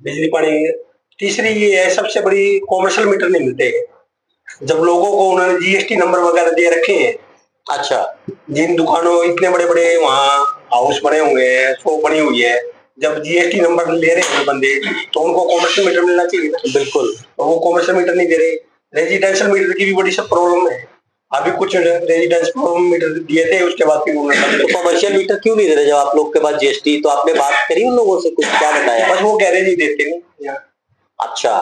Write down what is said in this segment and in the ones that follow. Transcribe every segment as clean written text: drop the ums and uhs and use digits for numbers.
बिजली पानी। तीसरी ये है, सबसे बड़ी कॉमर्शियल मीटर नहीं मिलते। जब लोगों को उन्होंने जीएसटी नंबर वगैरह दे रखे हैं। अच्छा, जिन दुकानों इतने बड़े बड़े वहाँ हाउस बने हुए हैं, शॉप बनी हुई है, जब जीएसटी नंबर ले रहे हैं बंदे, तो उनको कॉमर्शियल मीटर मिलना चाहिए ना। बिल्कुल। और वो कॉमर्शियल मीटर नहीं दे रहे। रेजिडेंशियल मीटर की भी बड़ी सब प्रॉब्लम है। अभी कुछ रेजिडेंशियल मीटर दिए थे, उसके बाद फिर उन्होंने तो कमर्शियल मीटर क्यों नहीं दे रहे जब आप लोग के पास जीएसटी? तो आपने बात करी उन लोगों से, कुछ क्या बताया? बस वो कह रहे नहीं देते नहीं। अच्छा,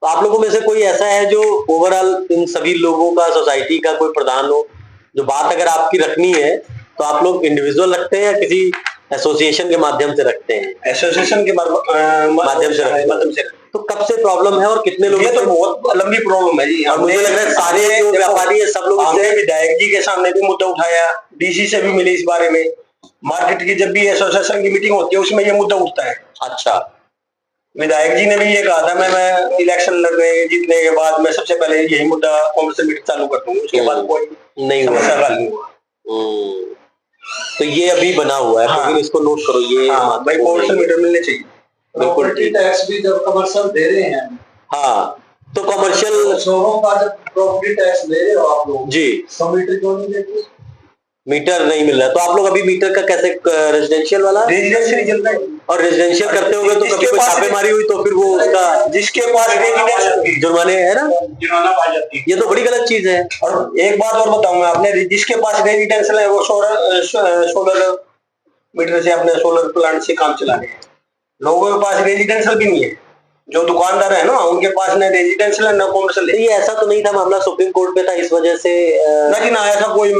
तो आप लोगों में से कोई ऐसा है जो ओवरऑल इन सभी लोगों का, सोसाइटी का कोई प्रधान हो, जो बात अगर आपकी रखनी है तो आप लोग इंडिविजुअल रखते हैं या किसी एसोसिएशन के माध्यम से रखते हैं? एसोसिएशन के माध्यम से। तो कब से प्रॉब्लम है और कितने लोग? ये तो बहुत लंबी प्रॉब्लम है जी। और मुझे लग रहा है सारे जो व्यापारी है सब लोग, हमने विधायक जी के सामने भी मुद्दा उठाया, डीसी से भी मिले इस बारे में। मार्केट की जब भी एसोसिएशन की मीटिंग होती है उसमें ये मुद्दा उठता है। अच्छा, विधायक जी ने भी ये कहा था, मैं इलेक्शन लड़ने जीतने के बाद मैं सबसे पहले यही मुद्दा कॉमर्शियल मीटर चालू कर दूंगा। उसके बाद कोई नहीं हुआ। नहीं हुआ। तो ये अभी बना हुआ है। हाँ, तो इसको नोट करो। ये भाई कॉमर्शियल मीटर मिलने चाहिए। प्रॉपर्टी टैक्स भी जब कमर्शियल दे रहे हैं, हाँ, तो कमर्शियल शोरों का जब प्रॉपर्टी टैक्स ले रहे हो आप लोग जी, तो मीटर क्यों नहीं देते? मीटर नहीं मिल रहा। तो आप लोग अभी मीटर का कैसे, रेजिडेंशियल वाला? रेजिडेंशियल चल रहा है। और रेजिडेंशियल करते होंगे तो कभी कोई छापेमारी हुई तो फिर वो उसका जिसके पास रेजिडेंशियल जुर्माने है ना, जुर्माना पा जाती है। ये तो बड़ी गलत चीज है। और एक बात और बताऊंगा, आपने जिसके पास रेजिडेंशियल है वो सोलर मीटर से अपने सोलर प्लांट से काम चला रहे हैं। लोगों के पास रेजिडेंशियल भी नहीं है। जो दुकानदार है ना, उनके पास न रेजिडेंशियल है न कॉमर्शियल है। ये ऐसा तो नहीं था, मामला सुप्रीम कोर्ट पे था इस वजह से? ना जी, ना ऐसा कोई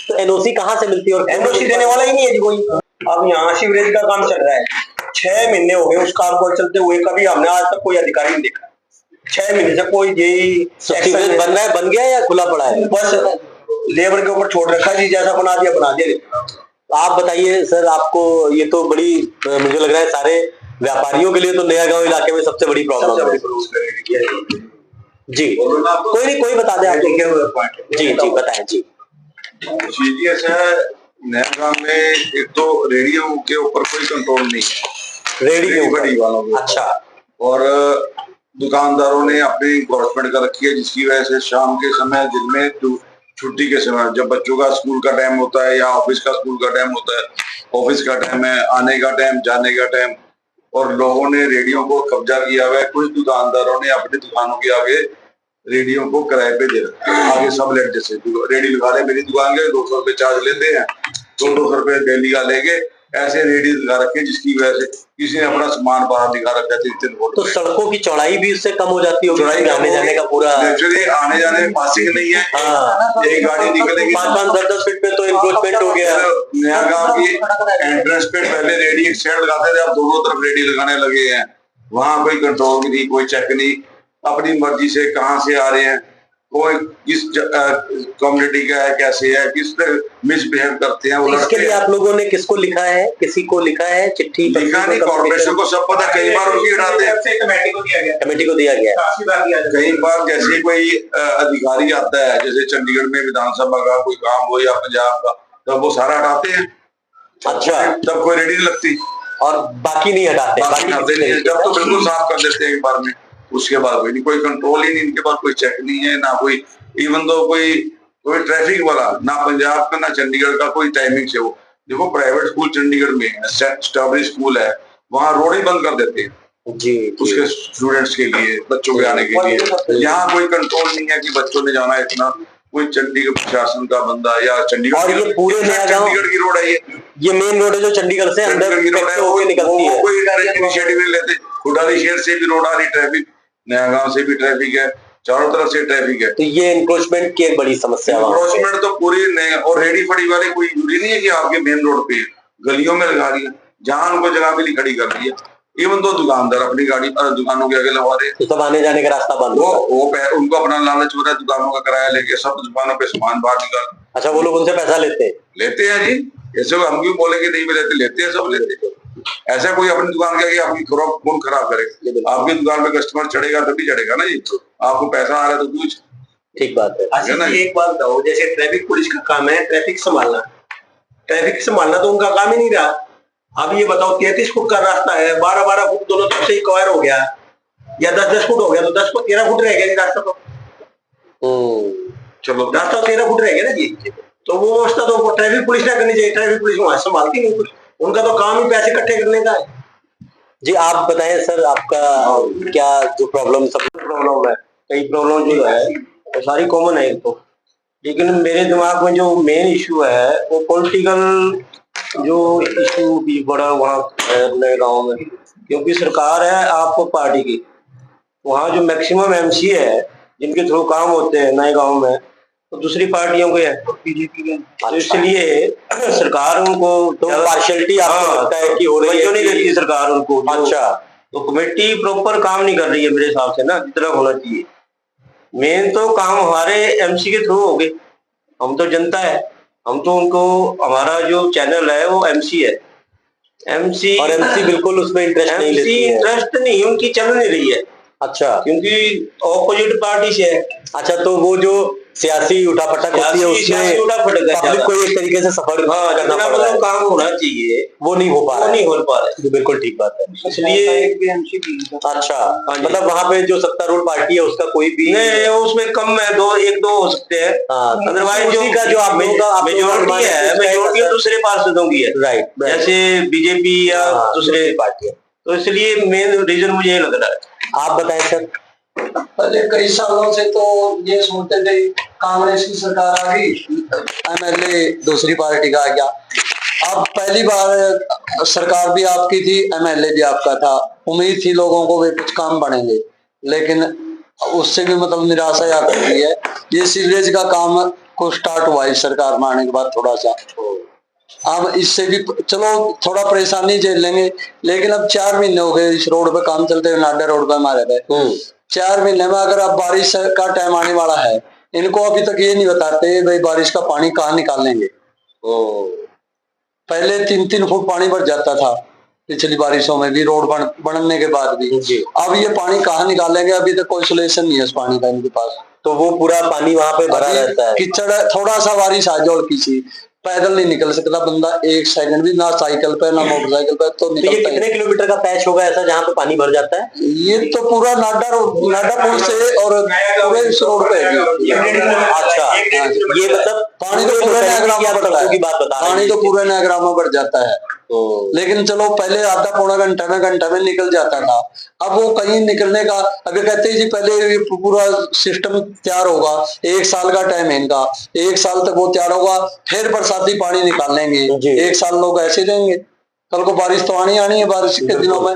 तो एनओसी कहाँ से मिलती है? और एनओसी देने वाला ही नहीं है जी कोई। अब यहाँ सीवरेज का काम चल रहा है, 6 महीने हो गए उस काम को चलते हुए, कभी हमने आज तक कोई अधिकारी नहीं देखा। 6 महीने से कोई यही सीवरेज बन रहा है, बन गया या खुला पड़ा है? बस लेबर के ऊपर छोड़ रखा जी, जैसा बना दिया। आप बताइए सर, आपको ये तो बड़ी, मुझे लग रहा है सारे व्यापारियों के लिए तो नया गांव इलाके में सबसे बड़ी प्रॉब्लम है जी। कोई नहीं, कोई बता दे आप। जी जी बताएं जी। सीरियस है, नया गांव में एक तो रेडियो के ऊपर कोई कंट्रोल नहीं है, रेडियो बड़ी वालों के। अच्छा। और दुकानदारों ने अपनी गवर्नमेंट का रखी है, जिसकी वजह से शाम के समय, दिन में छुट्टी के समय, जब बच्चों का स्कूल का टाइम होता है या ऑफिस का स्कूल का टाइम होता है, ऑफिस का टाइम है, आने का टाइम, जाने का टाइम, और लोगों ने रेडियो को कब्जा किया हुआ है। कुछ दुकानदारों ने अपनी दुकानों के आगे रेडियो को किराए पे दे रखा है। आगे सब लेट, जैसे रेडियो लगा ले, मेरी दुकान के 200 रुपए चार्ज लेते हैं, 200 रुपए डेली का लेके ऐसे रेडियो दिखा रखे, जिसकी वजह से किसी ने अपना सामान बाहर दिखा रखा है 3-3 फुट। तो सड़कों की चौड़ाई भी उससे कम हो जाती होगी, आने जाने का पूरा नेचुरली आने जाने में पासिंग नहीं है। हाँ, एक गाड़ी निकलेगी 5-10 फीट पे तो इंक्रोचमेंट हो गया। नया गांव की एंट्रेंस पे पहले रेडी एक साइड लगाते थे, अब दोनों तरफ रेडी लगाने लगे हैं। वहां कोई कंट्रोल भी नहीं, कोई चेक नहीं, अपनी मर्जी से कहां से आ रहे हैं, कोई किस कम्युनिटी का है, कैसे है, किस पे मिसबिहेव करते हैं। इसके लिए आप लोगों ने किसको लिखा है? किसी को लिखा है चिट्ठी? लिखा नहीं, कॉर्पोरेशन को सब पता, कई बार उनकी हटाते हैं, कमेटी को दिया गया। कई बार जैसे कोई अधिकारी आता है, जैसे चंडीगढ़ में विधानसभा का कोई काम हो या पंजाब का, तब वो सारा हटाते हैं। अच्छा, तब कोई रेडी नहीं लगती और बाकी नहीं हटाते? हटाते नहीं, जब तो बिल्कुल साफ कर देते हैं एक बार में। उसके बाद कोई कंट्रोल ही नहीं, इनके पास कोई चेक नहीं है, ना कोई इवन तो कोई ट्रैफिक वाला, ना पंजाब का ना चंडीगढ़ का कोई टाइमिंग से। वो देखो, प्राइवेट स्कूल चंडीगढ़ में है, स्ट्रॉबेरी स्कूल है, वहाँ रोड ही बंद कर देते हैं जी, उसके स्टूडेंट्स के लिए, बच्चों के आने के लिए। यहाँ कोई कंट्रोल नहीं है कि बच्चों ने जाना है इतना। कोई चंडीगढ़ प्रशासन का बंदा या चंडीगढ़, और ये पूरे नया गांव, चंडीगढ़ की रोड है, ये मेन रोड है जो चंडीगढ़ से अंदर निकलती है। कोई इनिशिएटिव नहीं लेते। खुडाली शहर से भी रोड आ रही, ट्रैफिक, नया गांव से भी ट्रैफिक है, चारों तरफ से ट्रैफिक है। तो ये इंक्रोचमेंट की एक बड़ी समस्या है। इंक्रोचमेंट तो पूरी नए, और रेडी फड़ी वाले कोई जरूरी नहीं है कि आपके मेन रोड पे, गलियों में लगा रही है, जहां उनको जगह मिली खड़ी कर दी है। इवन तो दुकानदार अपनी गाड़ी दुकानों के आगे लगा रहे हैं, तो सब आने जाने का रास्ता बंद। वो उनको अपना लालच हो रहा है, दुकानों का किराया लेके सब दुकानों पे सामान बाहर निकाल। अच्छा, वो लोग उनसे पैसा लेते हैं जी। ऐसे हम क्यों बोलेंगे नहीं भी लेते हैं, सब लेते हैं। ऐसा कोई अपनी दुकान के आगे आपकी कौन खराब करेगा? आपकी दुकान पे कस्टमर चढ़ेगा तभी चढ़ेगा ना जी, आपको पैसा आ रहा है तो कुछ। ठीक बात है। अच्छा, एक बात बताओ, जैसे ट्रैफिक पुलिस का काम है ट्रैफिक संभालना तो उनका काम ही नहीं रहा। अब ये बताओ 33 फुट का रास्ता है, 12-12 फुट दोनों तरफ से कवर हो गया, या 10-10 फुट हो गया, तो 10 फुट 13 फुट रह गया जी रास्ता। तो चलो रास्ता 13 फुट रह गया ना जी। तो वो व्यवस्था तो ट्रैफिक पुलिस ना करनी चाहिए, ट्रैफिक पुलिस वहां संभालती नहीं कुछ, उनका तो काम ही पैसे इकट्ठे करने का है। जी आप बताएं सर, आपका क्या जो प्रॉब्लम है, कई प्रॉब्लम जो है वो सारी कॉमन है एक तो, लेकिन मेरे दिमाग में जो मेन इशू है वो पॉलिटिकल जो इशू भी बड़ा वहाँ है नए गांव में, क्योंकि सरकार है आप पार्टी की, वहाँ जो मैक्सिमम एमसी है जिनके थ्रू काम होते हैं नए गांव में, तो दूसरी पार्टियों के हैं, बीजेपी के, तो इसलिए सरकार उनको तो पार्शियलिटी आपको लगता है कि हो रही है, नहीं देती सरकार उनको। अच्छा, तो कमेटी प्रॉपर काम नहीं कर रही है मेरे हिसाब से ना, जितना होना चाहिए। मेन तो काम हमारे एमसी के थ्रू हो गए, हम तो जनता है, हम तो उनको, हमारा जो चैनल है वो एमसी है, एमसी और एमसी बिल्कुल उसमें इंटरेस्ट नहीं लेती है। इंटरेस्ट नहीं, उनकी चल नहीं रही है। अच्छा, क्योंकि ऑपोजिट पार्टी से है। अच्छा, तो वो जो सियासी उठापटक होती है उसमें पब्लिक को एक तरीके से सफर करना पड़ रहा है, काम होना चाहिए वो नहीं हो पा रहा है। नहीं हो पा रहा है, बिल्कुल ठीक बात है। इसलिए अच्छा, मतलब वहाँ पे जो सत्तारूढ़ पार्टी है उसका कोई भी नहीं, उसमें कम है, एक दो हो सकते हैं, अदरवाइज का जो आप लोगों का मेजोरिटी है, मेजोरिटी दूसरे पार्षदों की है, राइट, जैसे बीजेपी या दूसरे पार्टी है, तो इसलिए मेन रीजन मुझे ये लग रहा है। आप बताएं सर। पहले कई सालों से तो ये सुनते थे कांग्रेस की सरकार आ गई, एमएलए दूसरी पार्टी का आ गया। अब पहली बार सरकार भी आपकी थी, एमएलए भी आपका था, उम्मीद थी लोगों को वे कुछ काम बनेंगे, लेकिन उससे भी मतलब निराशा आ गई है। ये सीवरेज का काम को स्टार्ट हुआ है सरकार में आने के बाद थोड़ा सा, अब इससे भी चलो थोड़ा परेशानी झेल लेंगे, लेकिन अब 4 महीने हो गए इस रोड पे काम चलते हुए, नाडा रोड पे हमारे पे 4 महीने में अगर अब बारिश का टाइम आने वाला है, इनको अभी तक ये नहीं बताते भाई बारिश का पानी कहाँ निकालेंगे। पहले 3-3 फुट पानी भर जाता था पिछली बारिशों में भी, रोड बनने के बाद भी। अब ये पानी कहाँ निकालेंगे, अभी तक कोई सोल्यूशन नहीं है उस पानी का इनके पास। तो वो पूरा पानी वहां पे भरा रहता है, कीचड़, थोड़ा सा बारिश आ जाए किसी, पैदल नहीं निकल सकता बंदा 1 सेकंड भी, ना साइकिल पे ना मोटरसाइकिल पे। तो ये कितने किलोमीटर का पैच होगा ऐसा जहाँ पे पानी भर जाता है? ये तो पूरा नाडा पुल से और पूरे इस रोड पे है। अच्छा, ये मतलब पानी तो पूरे नागरा की बात बता, पानी तो पूरे नागरा में बढ़ जाता है। लेकिन चलो पहले आधा पौना घंटा में निकल जाता था, अब वो कहीं निकलने का अभी कहते हैं जी पहले पूरा सिस्टम तैयार होगा, 1 साल का टाइम है इनका, 1 साल तक वो तैयार होगा, फिर बरसाती पानी निकाल लेंगे, 1 साल लोग ऐसे रहेंगे। कल को बारिश तो आनी है, बारिश के दिनों में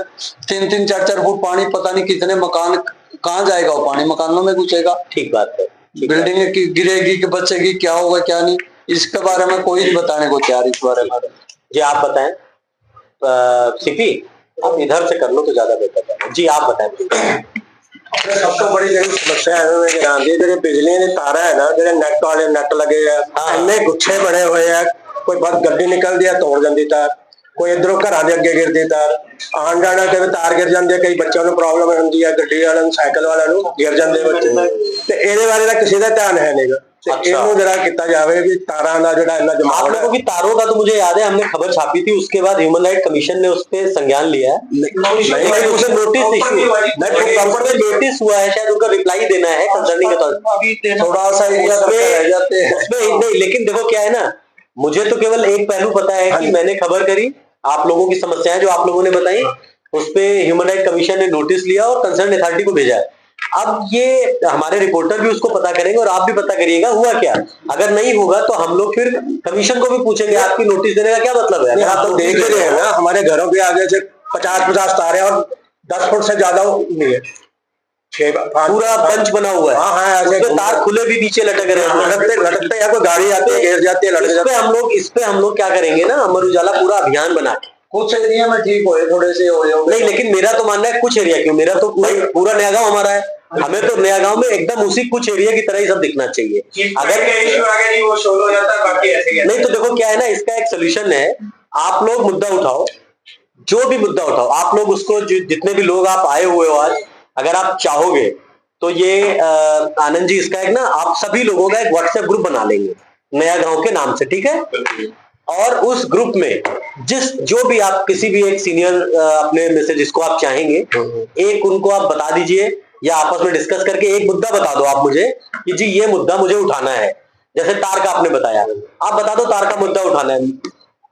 3-3, 4-4 फुट पानी, पता नहीं कितने मकान कहाँ जाएगा वो पानी, मकानों में घुसेगा। ठीक बात है, बिल्डिंग गिरेगी कि बचेगी, क्या होगा क्या नहीं, इसके बारे में कोई नहीं बताने को तैयार इस बारे में। जी आप बताएं। सीपी आप इधर से कर लो तो ज्यादा बेहतर है। जी आप बताएं। सबसे बड़ी ਜਿਹੜੀ ਸਮੱਸਿਆ ਹੈ ਜਿਹੜੇ ਜਿਹੜੇ ਬਿਜਲੀ ਦੇ ਤਾਰਾਂ ਹੈ ਨਾ, ਜਿਹੜੇ ਨੈਟ ਵਾਲੇ ਨੈਟ ਲੱਗੇ ਆ, ਇੰਨੇ ਗੁੱਛੇ ਬਣੇ ਹੋਏ ਆ, ਕੋਈ ਬਾਤ ਗੱਡੀ ਨਿਕਲਦੀ ਆ ਤੋੜ ਜਾਂਦੀ ਤਾਰ, ਕੋਈ ਇਧਰੋਂ ਘਰਾਂ ਦੇ ਅੱਗੇ ਗਿਰਦੀ ਤਾਰ, ਆਣ ਜਾਣਾ ਕਿਵੇਂ ਤਾਰ ਗਿਰ ਜਾਂਦੀ ਹੈ, ਕਈ ਬੱਚਿਆਂ ਨੂੰ ਪ੍ਰੋਬਲਮ ਹੁੰਦੀ ਹੈ, ਗੱਡੀ ਵਾਲਿਆਂ ਨੂੰ ਸਾਈਕਲ ਵਾਲਿਆਂ ਨੂੰ ਗਿਰ ਜਾਂਦੇ ਬੱਚੇ, ਤੇ ਇਹਦੇ ਬਾਰੇ ਤਾਂ ਕਿਸੇ ਦਾ ਧਿਆਨ है नहीं। इसको जरा किया जाए कि तारा का जो जमा, आप लोगों की तारों का तो मुझे याद है, हमने खबर छापी थी, उसके बाद ह्यूमन राइट कमीशन ने उस पर संज्ञान लिया है, उसे नोटिस नोटिस हुआ है, शायद उनका रिप्लाई देना है कंसर्निंग, थोड़ा सा एरिया रह जाते हैं उसमें नहीं। लेकिन देखो क्या है ना, मुझे तो केवल एक पहलू पता है कि मैंने खबर करी, आप लोगों की समस्याएं जो आप लोगों ने बताई उस पे ह्यूमन राइट कमीशन ने नोटिस लिया और कंसर्न अथॉरिटी को भेजा है। अब ये हमारे रिपोर्टर भी उसको पता करेंगे और आप भी पता करिएगा हुआ क्या। अगर नहीं होगा तो हम लोग फिर कमीशन को भी पूछेंगे आपकी नोटिस देने का क्या मतलब है। आप तो देख रहे हैं ना, हमारे घरों के आगे से 50-50 तारे और 10 फुट से ज्यादा नहीं है, पूरा बंच बना हुआ है। हाँ, ऐसे तार खुले भी नीचे लटक रहे हैं, लटकते या कोई गाड़ी आती है गिर जाती है, लटक जाती है। इस पे हम लोग क्या करेंगे ना, अमर उजाला पूरा अभियान बना के कुछ एरिया में ठीक हो थोड़े से हो नहीं, लेकिन मेरा तो मानना है कुछ एरिया क्यों, मेरा तो पूरा नया गांव हमारा है, हमें तो नया गांव में एकदम उसी कुछ एरिया की तरह ही सब दिखना चाहिए। अगर नहीं वो शोर हो जाता है, बाकी ऐसे नहीं तो देखो क्या है ना, इसका एक सोल्यूशन है, आप लोग मुद्दा उठाओ, जो भी मुद्दा उठाओ आप लोग उसको, जितने भी लोग आप आए हुए हो आज, अगर आप चाहोगे तो ये आनंद जी इसका एक ना, आप सभी लोगों का एक व्हाट्सएप ग्रुप बना लेंगे नया गांव के नाम से, ठीक है। और उस ग्रुप में जो भी आप किसी भी एक सीनियर अपने में से जिसको आप चाहेंगे, एक उनको आप बता दीजिए या आपस में डिस्कस करके एक मुद्दा बता दो आप मुझे कि जी ये मुद्दा मुझे उठाना है। जैसे तार का आपने बताया, आप बता दो तार का मुद्दा उठाना है।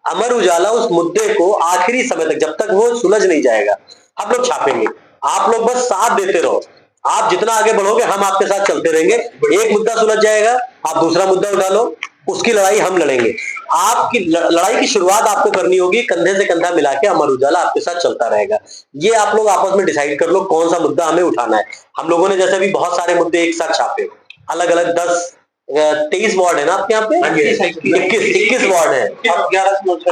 अमर उजाला उस मुद्दे को आखिरी समय तक, जब तक वो सुलझ नहीं जाएगा, हम लोग छापेंगे। आप लोग बस साथ देते रहो, आप जितना आगे बढ़ोगे हम आपके साथ चलते रहेंगे। एक मुद्दा सुलझ जाएगा, आप दूसरा मुद्दा उठा लो, उसकी लड़ाई हम लड़ेंगे। आपकी लड़ाई की शुरुआत आपको करनी होगी, कंधे से कंधा मिला के अमर उजाला आपके साथ चलता रहेगा। ये आप लोग आपस में डिसाइड कर लो कौन सा मुद्दा हमें उठाना है। हम लोगों ने जैसे भी बहुत सारे मुद्दे एक साथ छापे, अलग अलग 23 वार्ड है ना आपके यहाँ पे, 21 वार्ड है।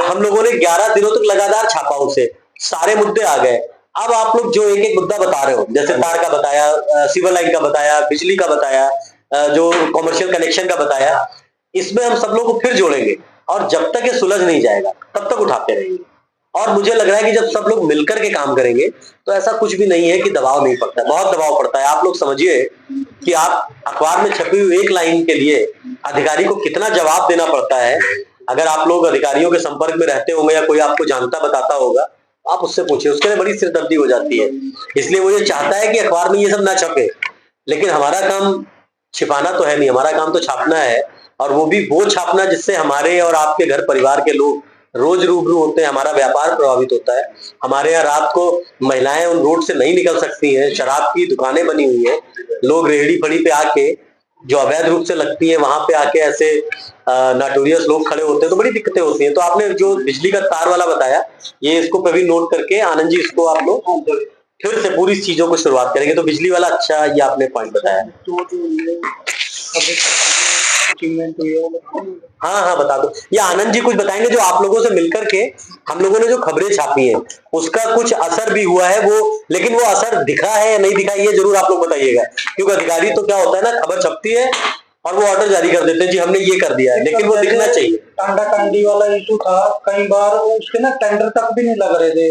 हम लोगों ने 11 दिनों तक लगातार छापा, उसे सारे मुद्दे आ गए। अब आप लोग जो एक एक मुद्दा बता रहे हो, जैसे तार का बताया, सिविल लाइन का बताया, बिजली का बताया, जो कॉमर्शियल कनेक्शन का बताया, इसमें हम सब लोग को फिर जोड़ेंगे और जब तक ये सुलझ नहीं जाएगा तब तक उठाते रहेंगे। और मुझे लग रहा है कि जब सब लोग मिलकर के काम करेंगे तो ऐसा कुछ भी नहीं है कि दबाव नहीं पड़ता है, बहुत दबाव पड़ता है। आप लोग समझिए कि आप अखबार में छपी हुई एक लाइन के लिए अधिकारी को कितना जवाब देना पड़ता है। अगर आप लोग अधिकारियों के संपर्क में रहते होंगे या कोई आपको जानता बताता होगा, आप उससे पूछिए, उसके लिए बड़ी सिरदर्दी हो जाती है। इसलिए वो ये चाहता है कि अखबार में ये सब ना छपे, लेकिन हमारा काम छिपाना तो है नहीं, हमारा काम तो छापना है। और वो भी वो छापना जिससे हमारे और आपके घर परिवार के लोग रोज रूबरू होते हैं, हमारा व्यापार प्रभावित होता है। हमारे यहाँ रात को महिलाएं उन रोड से नहीं निकल सकती हैं, शराब की दुकानें बनी हुई हैं, लोग रेहड़ी फड़ी पे आके जो अवैध रूप से लगती है वहां पे आके ऐसे नोटोरियस लोग खड़े होते हैं, तो बड़ी दिक्कतें होती हैं। तो आपने जो बिजली का तार वाला बताया, ये इसको कभी नोट करके आनंद जी इसको आप लोग फिर से पूरी चीजों को शुरुआत करेंगे। तो बिजली वाला अच्छा ये आपने पॉइंट बताया। हाँ हाँ बता दो, ये आनंद जी कुछ बताएंगे जो आप लोगों से मिलकर के हम लोगों ने जो खबरें छापी हैं उसका कुछ असर भी हुआ है वो, लेकिन वो असर दिखा है या नहीं दिखा ये जरूर आप लोग बताइएगा। क्योंकि अधिकारी तो क्या होता है ना, खबर छपती है और वो ऑर्डर जारी कर देते हैं जी हमने ये कर दिया है, लेकिन वो दिखना चाहिए। टांडा टांडी वाला इशू था, कई बार उसके ना टेंडर तक भी नहीं लग रहे थे,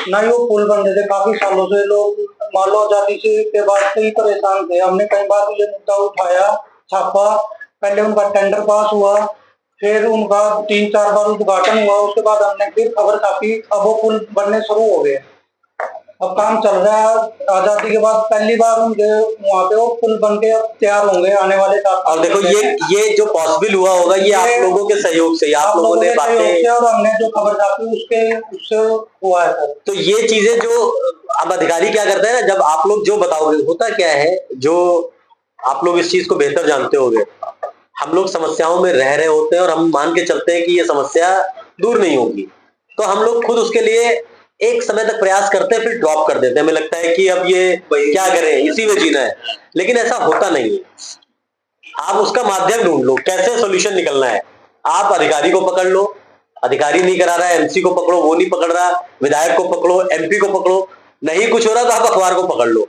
ना ही वो पुल बन रहे थे। काफी सालों से लोग मालो आजादी से के बाद से ही परेशान थे। हमने कई बार ये मुद्दा उठाया, छापा, पहले उनका टेंडर पास हुआ, फिर उनका 3-4 बार उद्घाटन हुआ, उसके बाद हमने फिर खबर छापी, अब वो पुल बनने शुरू हो गए। अब काम चल रहा है, आजादी के बाद पहली बार उनके वहाँ पे वो पुल बन के अब तैयार होंगे आने वाले साल। और देखो ये जो पॉसिबल हुआ होगा ये आप लोगों के सहयोग से, आप लोगों ने बातें और हमने जो खबर छापी उससे हुआ है सर। तो ये चीजें जो अब अधिकारी क्या करते हैं ना, जब आप लोग जो बताओगे, होता क्या है, जो आप लोग इस चीज को बेहतर जानते होंगे, हम लोग समस्याओं में रह रहे होते हैं और हम मान के चलते हैं कि ये समस्या दूर नहीं होगी, तो हम लोग खुद उसके लिए एक समय तक प्रयास करते हैं, फिर ड्रॉप कर देते हैं। हमें लगता है कि अब ये क्या करें, इसी में जीना है, लेकिन ऐसा होता नहीं है। आप उसका माध्यम ढूंढ लो, कैसे सोल्यूशन निकलना है। आप अधिकारी को पकड़ लो, अधिकारी नहीं करा रहा है, एमसी को पकड़ो, वो नहीं पकड़ रहा, विधायक को पकड़ो, एमपी को पकड़ो, नहीं कुछ हो रहा तो आप अखबार को पकड़ लो।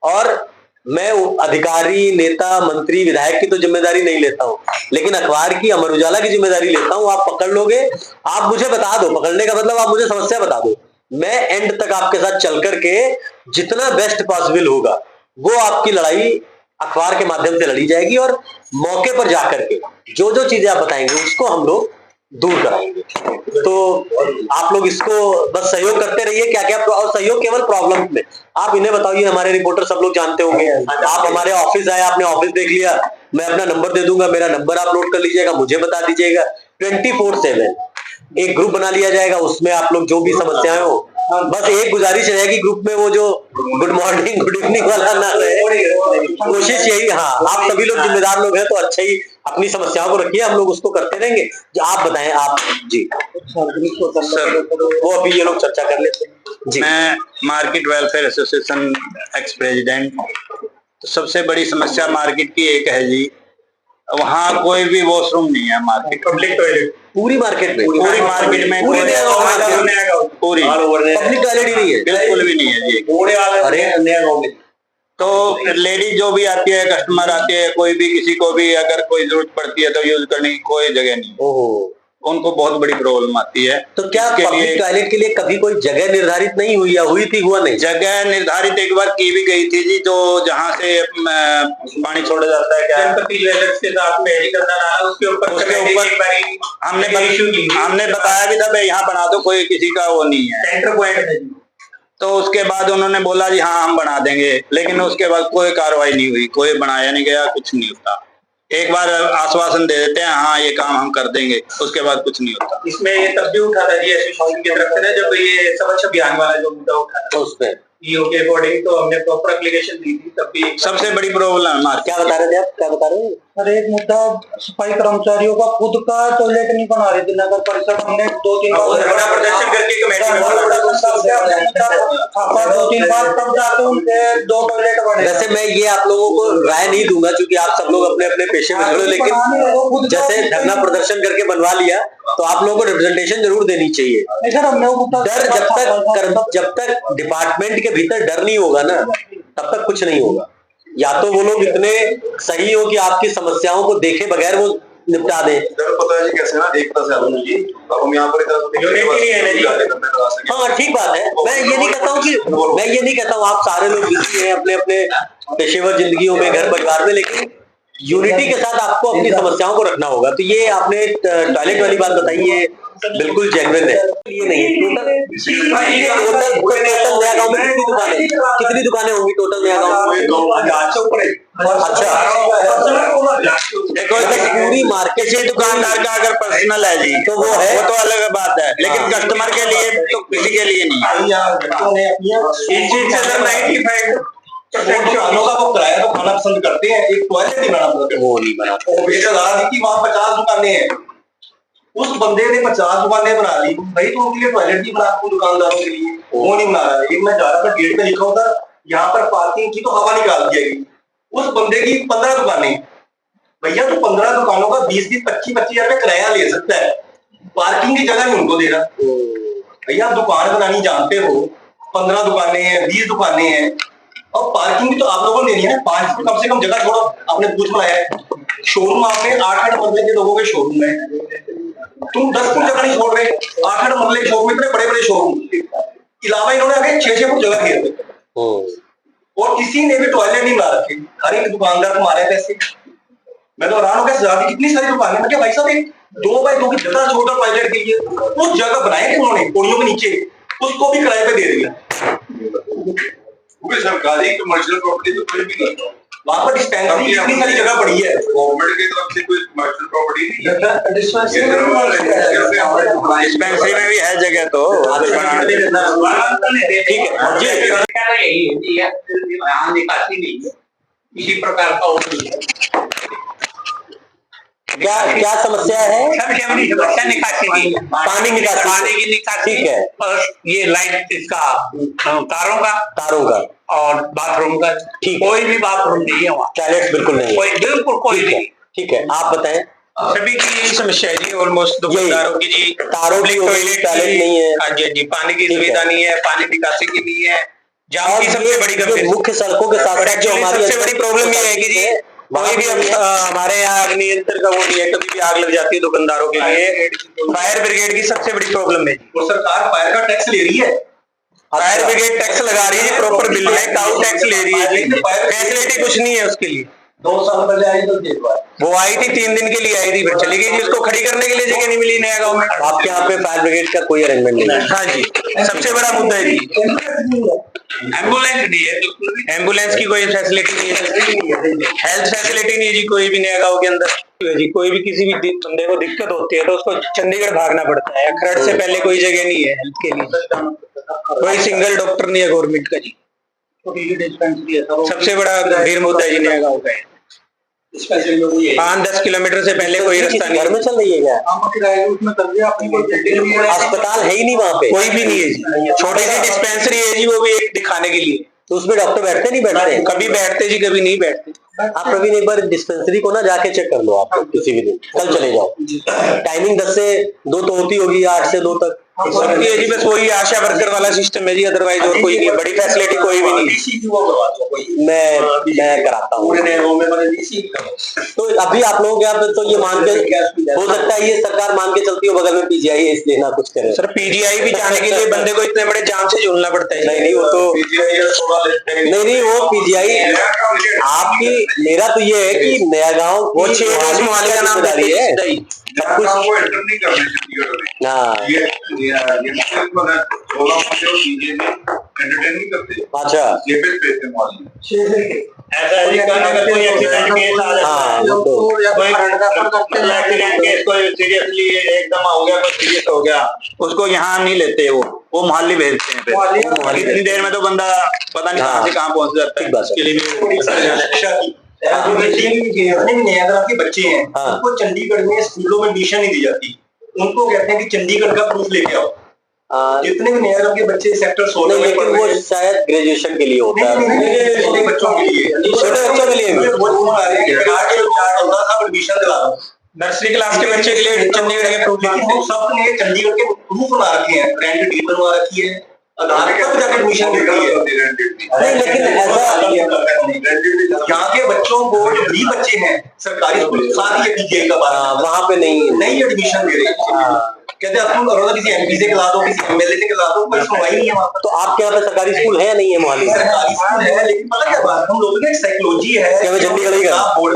और मैं अधिकारी, नेता, मंत्री, विधायक की तो जिम्मेदारी नहीं लेता हूं, लेकिन अखबार की, अमर उजाला की जिम्मेदारी लेता हूं। आप पकड़ लोगे, आप मुझे बता दो, पकड़ने का मतलब आप मुझे समस्या बता दो, मैं एंड तक आपके साथ चल करके जितना बेस्ट पॉसिबल होगा वो आपकी लड़ाई अखबार के माध्यम से लड़ी जाएगी और मौके पर जाकर के जो जो चीजें आप बताएंगे उसको हम लोग दूर कराएंगे। तो आप लोग इसको बस सहयोग करते रहिए। क्या क्या और सहयोग केवल प्रॉब्लम में, आप इन्हें बताइए, हमारे रिपोर्टर सब लोग जानते होंगे। आप हमारे ऑफिस आए, आपने ऑफिस देख लिया, मैं अपना नंबर दे दूंगा, मेरा नंबर आप नोट कर लीजिएगा, मुझे बता दीजिएगा। 24/7 एक ग्रुप बना लिया जाएगा, उसमें आप लोग जो भी समस्याएं हो, बस एक गुजारिश रहेगी ग्रुप में वो जो गुड मॉर्निंग गुड इवनिंग वाला ना रहे, कोशिश यही। हाँ, आप सभी लोग जिम्मेदार लोग हैं तो अच्छा ही अपनी समस्याओं को रखिए, हम लोग उसको करते रहेंगे। आप बताएं आप जी। वो अभी ये लोग चर्चा कर लेते हैं जी। मैं market welfare association ex president. तो सबसे बड़ी समस्या मार्केट की एक है जी, वहाँ कोई भी वॉशरूम नहीं है मार्केट, पब्लिक टॉयलेट पूरी मार्केट में, पूरी मार्केट में पूरी पब्लिक टॉयलेट ही नहीं है, बिल्कुल भी नहीं है जी। अरे तो लेडीज जो भी आती है, कस्टमर आती है, कोई भी किसी को भी अगर कोई जरूरत पड़ती है तो यूज करने की कोई जगह नहीं। ओहो, उनको बहुत बड़ी प्रॉब्लम आती है। तो क्या इसके पब्लिक लिए टॉयलेट के लिए कभी कोई जगह निर्धारित नहीं हुई या हुई थी, हुआ नहीं? जगह निर्धारित एक बार की भी गई थी जी, जो जहाँ से पानी छोड़ा जाता है, क्या गणपति ज्वेलर्स के साथ में निकलना नाला, उसके ऊपर हमने बताया भी था भाई यहाँ बना दो, कोई किसी का वो नहीं है, सेंटर पॉइंट है जी। तो उसके बाद उन्होंने बोला जी हाँ हम बना देंगे, लेकिन उसके बाद कोई कार्रवाई नहीं हुई, कोई बनाया नहीं गया, कुछ नहीं होता। एक बार आश्वासन दे देते हैं हाँ ये काम हम कर देंगे, उसके बाद कुछ नहीं होता। इसमें ये तब भी उठा था जी एसोसिएशन की तरफ से ना, जब ये स्वच्छ अभियान वाला जो मुद्दा उठा था उस पे ईओ के अकॉर्डिंग, तो हमने प्रॉपर एप्लीकेशन दी थी तब भी। सबसे बड़ी प्रॉब्लम हमारी, क्या बता रहे थे आप, क्या बता रहे हैं? सर एक मुद्दा सफाई कर्मचारियों का खुद का टॉयलेट नहीं बना रही थी नगर परिषद, हमने 2-3 बार बड़ा प्रदर्शन करके कमेटी में 2-3 बार तब जाके उनके 2 टॉयलेट बने। वैसे मैं ये आप लोगों को राय नहीं दूंगा क्योंकि आप सब लोग अपने अपने पेशे में खड़े हो, लेकिन जैसे धरना प्रदर्शन करके बनवा लिया तो आप लोगों को रिप्रेजेंटेशन जरूर देनी चाहिए। नहीं सर, हमने वो मुद्दा डर जब तक डिपार्टमेंट के भीतर डर नहीं होगा ना तब तक कुछ नहीं होगा। या तो वो लोग इतने सही हो कि आपकी समस्याओं को देखे बगैर वो निपटा दे। पता है जी कैसे ना एकता से आलू जी, अब हम यहाँ पर हाँ ठीक बात है, मैं ये नहीं कहता हूँ आप सारे लोग बिजी हैं अपने अपने पेशेवर जिंदगियों में, घर परिवार में, लेकिन यूनिटी के साथ आपको अपनी समस्याओं को रखना होगा। तो ये आपने टॉयलेट वाली बात बताई है, बिल्कुल जेन्युइन है। ये नहीं है टोटल नया गांव में कितनी दुकानें होंगी टोटल नया गांव में? अच्छा, देखो पूरी मार्केट से दुकानदार का अगर पर्सनल है जी तो वो है, वो तो अलग बात है, लेकिन कस्टमर के लिए तो किसी के लिए नहीं। इस चीज से 95% दुकानों का वो किराया तो खाना पसंद करते हैं, एक टॉयलेट नहीं बना पाते, वो नहीं बनाते। और बेटा लगा दी कि वहां 50 दुकानें हैं, उस बंदे ने 50 दुकानें बना ली भाई, तो उनके लिए टॉयलेट भी बना दो दुकानदारों के लिए, वो नहीं बना रहा। एक मैं जा रहा था, गेट पे लिखा होता यहाँ पर पार्किंग की तो हवा निकाल दी जाएगी, उस बंदे की 15 दुकानें, भैया तो 15 दुकानों का 20-20, 25-25 हजार रुपये किराया ले सकता है, पार्किंग की जगह नहीं उनको दे रहा। भैया दुकान बनानी जानते हो, 15 दुकानें हैं, 20 दुकानें हैं, और पार्किंग भी तो आप लोगों ने देनी है। 5 तो कम से कम जगह छोड़ो, आपने बूथ बनाया है, शोरूम आपने 8-8 मरले के लोगों के शोरूम है, तुम 10 फुट जगह नहीं छोड़ रहे, 8-8 मरले के शोरूम, इतने बड़े बड़े शोरूम, इलावा इन्होंने आगे 6-6 फुट जगह घेर दी, और किसी ने भी टॉयलेट नहीं बना रखे। हर एक दुकानदार को मारे पैसे, मैं तो हैरान हो गया, कितनी सारी दुकानें, मैं भाई साहब एक 2x2 की जगह छोड़कर टॉयलेट के लिए उस जगह बनाए थे उन्होंने पौड़ियों के नीचे, उसको भी किराए पे दे दिया। सरकारी कमर्शियल प्रॉपर्टी तो कोई भी नहीं, वहां पर डिस्पेंसरी इतनी सारी जगह पड़ी है, गवर्नमेंट की तरफ से कोई कमर्शियल प्रॉपर्टी नहीं है। डिस्पेंसरी डिस्पेंसरी में भी है जगह, तो ठीक है किसी प्रकार का क्या समस्या है? सबसे बड़ी समस्या निकासी की, पानी निकासी, पानी की निकासी, ठीक है, और ये लाइट इसका तारों का और बाथरूम का, ठीक, कोई भी बाथरूम नहीं है वहाँ, टॉयलेट बिल्कुल नहीं है, बिल्कुल कोई नहीं। ठीक है, आप बताएं। सभी की यही समस्या है जी, ऑलमोस्ट दुकानदारों की जी, तारों की टॉयलेट नहीं है, हाँ जी, पानी की सुविधा नहीं है, पानी निकासी की नहीं है, जाम की सबसे बड़ी गंभीर मुख्य सड़कों के साथ जो हमारी सबसे बड़ी प्रॉब्लम ये है कि जी कोई भी हमारे यहाँ अग्नि यंत्र का वो नहीं है, कभी भी आग लग जाती है दुकानदारों के लिए, फायर ब्रिगेड की सबसे बड़ी प्रॉब्लम है। और सरकार फायर का टैक्स ले रही है, फायर ब्रिगेड टैक्स लगा रही है, प्रॉपर बिल है, काउ टैक्स ले रही है, फैसिलिटी कुछ नहीं है उसके लिए। 2 साल पहले आई तो वो आई थी 3 दिन के लिए आई थी, फिर चली गई जी, उसको खड़ी करने के लिए जगह नहीं मिली नया गाँव में। आपके यहाँ पे फायर ब्रिगेड का कोई अरेंजमेंट नहीं है? हाँ जी, सबसे बड़ा मुद्दा है जी, एम्बुलेंस नहीं है, एम्बुलेंस की कोई फैसिलिटी नहीं है, हेल्थ फैसिलिटी नहीं है जी कोई भी नया गाँव के अंदर जी। कोई भी किसी भी बंदे को दिक्कत होती है तो उसको चंडीगढ़ भागना पड़ता है, खरड़ से पहले कोई जगह नहीं है हेल्थ के लिए, कोई सिंगल डॉक्टर नहीं है गवर्नमेंट का जी, सबसे बड़ा गंभीर मुद्दा है जी नया गाँव का। 5-10 किलोमीटर से पहले कोई रास्ता नहीं, घर में चल रही है क्या? अस्पताल है ही नहीं वहाँ पे, कोई भी नहीं है जी, छोटी सी डिस्पेंसरी है जी, वो भी एक दिखाने के लिए, तो उसमें डॉक्टर बैठते नहीं बैठते? कभी बैठते जी, कभी नहीं बैठते। आप प्रवीण एक बार डिस्पेंसरी को ना जाके चेक कर लो, आप किसी भी दिन कल चले जाओ, टाइमिंग 10 से 2 तो होती होगी, 8 से 2 तक, सबकी है जी, बस वही आशा वर्कर वाला सिस्टम है जी, अदरवाइज और कोई नहीं, बड़ी फैसिलिटी कोई भी नहीं। मैं कराता हूँ। तो अभी आप लोगों के यहाँ पे तो ये मान के हो सकता है ये सरकार मान के चलती हो बगल में पीजीआई है इसलिए ना कुछ करे। सर पीजीआई भी जाने के लिए बंदे को इतने बड़े जाम से झूलना पड़ता है। नहीं वो तो नहीं वो पीजीआई आपकी, मेरा तो ये है कि नया गांव वो 6 मोहाली का नाम दारी है सब कुछ वो एंटर नहीं करने चाहिए। हाँ ये एंटरटेन नहीं करते। अच्छा ये पे पेश है मॉडल। ऐसा है कि अगर कोई एक्सीडेंट केस आ जाता हाँ है, वो तो कोई एक्सीडेंट केस कोई सीरियसली एकदम हो गया, कोई सीरियस हो गया, उसको यहाँ नहीं लेते, वो मोहाली भेजते हैं। फिर इतनी देर में तो बंदा पता नहीं कहाँ से कहाँ पहुंच जाता है। उसके लिए भी नयागरा के बच्चे हैं हाँ। उनको चंडीगढ़ में स्कूलों में एडमिशन नहीं दी जाती, उनको कहते हैं कि चंडीगढ़ का प्रूफ लेके आओ। जितने भी नयागरा के बच्चे सेक्टर 16 में लेकिन वो शायद ग्रेजुएशन के लिए होता है, छोटे बच्चों के लिए छोटे बच्चों के लिए भी। एडमिशन दिला दो। नर्सरी क्लास के बच्चे के लिए चंडीगढ़ के प्रूफ लेकिन वो सबने चंडीगढ़ के प्रूफ बना रखे हैं, रेंट डील बनवा रखी है, आधार पर जाकर एडमिशन मिलती है। नहीं लेकिन ऐसा यहाँ के बच्चों को जो गरीब बच्चे हैं सरकारी स्कूल के साथ ही पीजीआई का बात वहाँ पे नहीं एडमिशन दे रहे कहते हैं तुम करो किसी एमपी से खिला दो, किसी एमएलए से खिला दो, कोई सुनवाई नहीं है वहाँ पर। तो आपके यहाँ पे सरकारी स्कूल है या नहीं है मोहाली में? सरकारी स्कूल है, लेकिन पता क्या बात, हम लोगों की एक साइकोलॉजी है कि हमें चंडीगढ़ ही करना। बोर्ड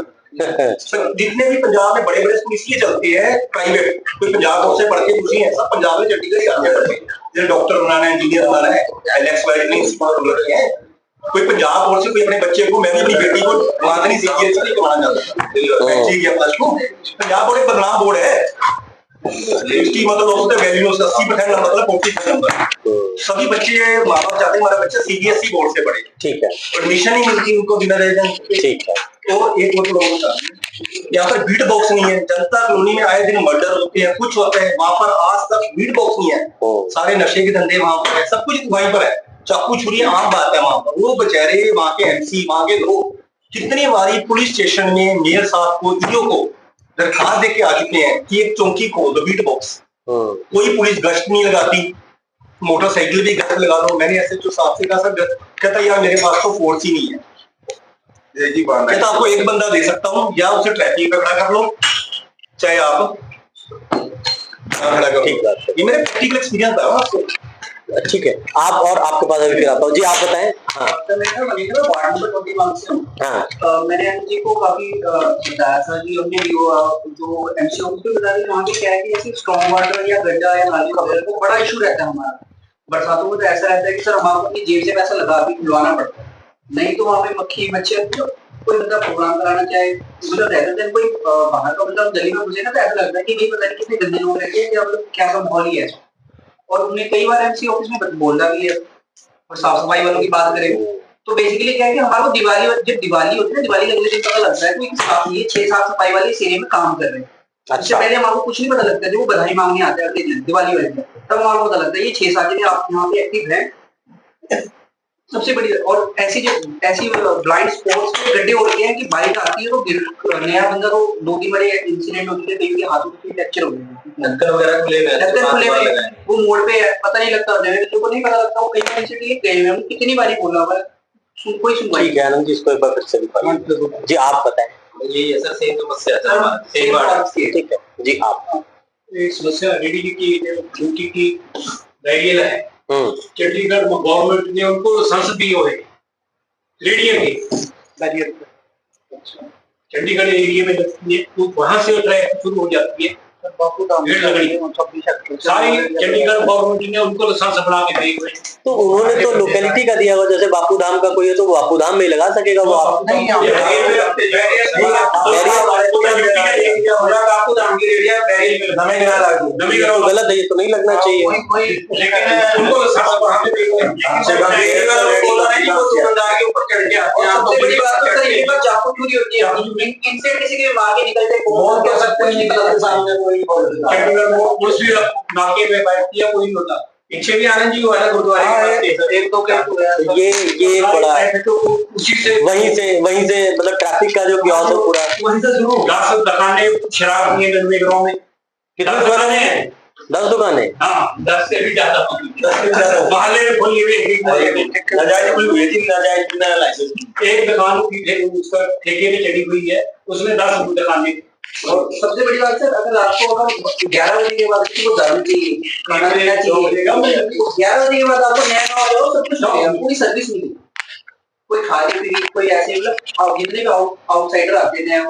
जितने भी पंजाब में बड़े बड़े स्कूल इसलिए चलते हैं प्राइवेट, कोई पंजाब बोर्ड से पढ़ के खुशी है, सब पंजाब में चंडीगढ़ ही आते हैं पढ़ने, जैसे डॉक्टर बनाना है, इंजीनियर बनाना है, एलेक्स वाइट इंस्टीट्यूट है। कोई पंजाब बोर्ड से कोई अपने बच्चे को, मैं भी अपनी बेटी को वहां नहीं सीखी इसलिए बनाना चाहता हूँ। पंजाब बोर्ड एक बदनाम बोर्ड है, इसकी मतलब 80% मतलब 40% नंबर। सभी बच्चे माँ बाप चाहते हैं हमारा बच्चा सीबीएसई बोर्ड से पढ़े, ठीक है, एडमिशन ही मिलती उनको बिना रेजिडेंस के। ठीक है। तो एक वो लोगों का यहाँ पर बीट बॉक्स नहीं है, जनता कॉलोनी में आए दिन मर्डर होते हैं, कुछ होते हैं, वहां पर आज तक बीट बॉक्स नहीं है। सारे नशे के धंधे वहां पर है, सब कुछ वहीं पर है, चाकू छुरी आम बात है वहां पर। वो बेचारे वहां के एमसी, वहां के लोग कितनी बारी पुलिस स्टेशन में मेयर साहब को, ईओ को दरखास्त दे के आ चुके हैं कि एक चौकी खोल दो, बीट बॉक्स। कोई पुलिस गश्त नहीं लगाती, मोटरसाइकिल भी गश्त लगा दो। मैंने ऐसे जो साहब से कहा सर, कहता यार मेरे पास तो फोर्स ही नहीं है, कहता आपको एक बंदा दे सकता हूँ, या उसे ट्रैफिक पे खड़ा कर लो, चाहे आप खड़ा करो। ये मेरे प्रैक्टिकल एक्सपीरियंस था आपको। ठीक है, आप और आपके पास अभी फिर आता हूँ जी, आप बताएं। हाँ तो मैंने वार्ड नंबर 21 से हूँ। हाँ मैंने एमसी को काफी बताया था जी, हमने जो एमसी ऑफिस को बताया था वहाँ पे क्या है कि ऐसे स्ट्रॉन्ग वाटर या गड्ढा या नाली वगैरह को बड़ा इशू रहता है हमारा। बरसातों में तो ऐसा रहता है कि सर हमारे अपनी जेब से पैसा लगा के खुलवाना पड़ता है, नहीं तो वहाँ पे मक्खी मच्छर कोई बंदा प्रोग्राम कराना चाहे, मतलब रहते थे कोई बाहर का बंदा गली में घुसे ना तो ऐसा लगता है कि नहीं पता नहीं कितने गंदे लोग रहते हैं, कि मतलब क्या सब माहौल ही है। और उन्हें कई बार एमसी ऑफिस में बोला भी है। और साफ सफाई वालों की बात करें तो बेसिकली क्या है कि हमारे को दिवाली, जब दिवाली होती है ना, दिवाली अगले दिन पता लगता है कि ये 6-7 सफाई वाले इस एरिया में काम कर रहे हैं। इससे पहले हमारे को कुछ नहीं पता लगता, जब वो बधाई मांगने आते हैं अगले दिन दिवाली वाले दिन, तब हमारे को पता लगता है ये 6-7 जने आप यहाँ पे एक्टिव है। सबसे बड़ी और ऐसी ब्लाइंड स्पॉट्स पे गड्ढे हो रखे हैं कि बाइक आती है तो नया बंदा को 2-3 बड़े इंसिडेंट होते थे, कई हाथों में फ्रैक्चर हो गए, नक्कर वगैरह खुले हुए वो मोड़ पे पता नहीं लगता, लोगों को नहीं पता लगता, वो कई बार इंसिडेंट गए हुए हैं, कितनी बारी बोला हुआ है, कोई सुनवाई। ठीक है आनंद जी, इसको एक बार फिर से दिखाइए जी, आप बताएं। ये सर सेम समस्या है, सेम बात। ठीक है जी, आप। एक समस्या रेडी की ड्यूटी की बैरियल है, चंडीगढ़ गवर्नमेंट ने उनको लाइसेंस दिए हुए रेडियो के बैरियर। चंडीगढ़ एरिया में तो वहां से ट्रैफिक शुरू हो जाती है, सारी चंडीगढ़ गवर्नमेंट ने उनको लाइसेंस बना के दिए हुए। तो उन्होंने तो लोकेलिटी का दिया हुआ, जैसे बापू धाम का कोई है तो बापू धाम में ही लगा सकेगा वो। आप गलत है, ये तो नहीं लगना चाहिए। इनसे किसी के आगे निकलते पुलिस भी नाके पे बैठती है, कोई नहीं होता। पीछे भी आनंद जी हुआ है गुरुद्वारे एक दो ये बड़ा तो उसी से वहीं से मतलब ट्रैफिक का जो क्योस है पूरा वहीं से शुरू 10 दुकानें शराब की है गंदे गाँव में, कितने दुकानें हैं 10 दुकानें? हाँ 10 से भी ज्यादा 10 से ज्यादा मोहल्ले में खुली हुई नाजायज खुली हुई है जी, नाजायज बिना लाइसेंस की। एक दुकान की उसका ठेके पे चढ़ी हुई है, उसमें 10 दुकानें। और सबसे बड़ी बात सर, अगर आपको 11 बजे के बाद किसी को दारू चाहिए, खाना पीना चाहिए, 11 बजे के बाद आपको नया गाँव जाओ, सब कुछ मिलेगा, पूरी सर्विस मिलेगी। कोई खाने पीने कोई ऐसे मतलब आप जितने भी आउटसाइडर आते हैं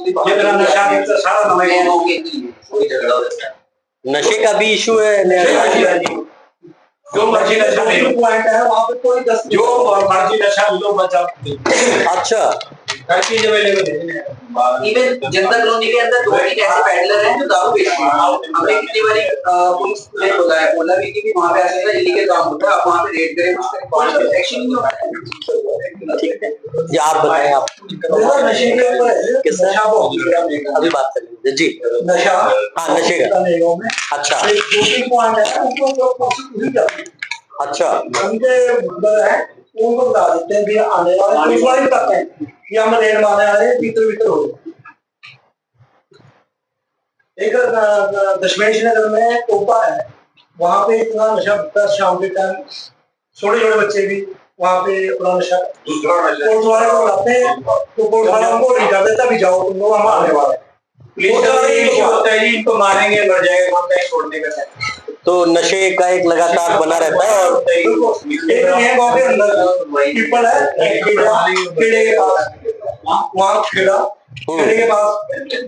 जितना नशा है सारा नया गाँव के लिए कोई झगड़ा हो जाता है। नशे का भी इशू है नया? जो मर्जी नशा ले लो, पॉइंट है वहाँ पे कोई 10 जो मर्जी नशा लो बचा। अच्छा, हर चीज अवेलेबल है। इवन जनता कॉलोनी के अंदर 2-3 ऐसे पैडलर हैं जो दारू बेचते हैं। हमने कितनी बारी पुलिस ने बोला भी कि वहाँ पे ऐसा इलीगल काम होता है, आप वहाँ पे रेड करें, उसका एक्शन नहीं होता है। ठीक है जी, आप बताएं। आप नशे के ऊपर किस नशा बहुत अभी बात करेंगे जी। नशा, हाँ, नशे का। में अच्छा 2-3 पॉइंट है उनको पूरी करते हैं। अच्छा, उनके मतलब है उनको बता देते हैं भी आने वाले पुलिस वाले बताते हैं कि हम रेड मारने आ रहे हैं, भीतर हो जाए। एक दशमेश नगर में टोपा है, वहाँ पे इतना नशा बिकता है शाम के टाइम, छोटे छोटे बच्चे भी वहाँ पे अपना नशा पुलिस वाले को बुलाते हैं, तो पुलिस वाला उनको नहीं कर देता भी जाओ तुम लोग, हम आने वाले हैं। पुलिस का ये इशू होता है जी, इनको मारेंगे मर जाएगा, वहाँ कहीं छोड़ने का नहीं। तो नशे का एक लगातार बना रहता है। और एक नया गाँव के अंदर पीपल है, खेड़े के पास, वहाँ खेड़ा खेड़े के पास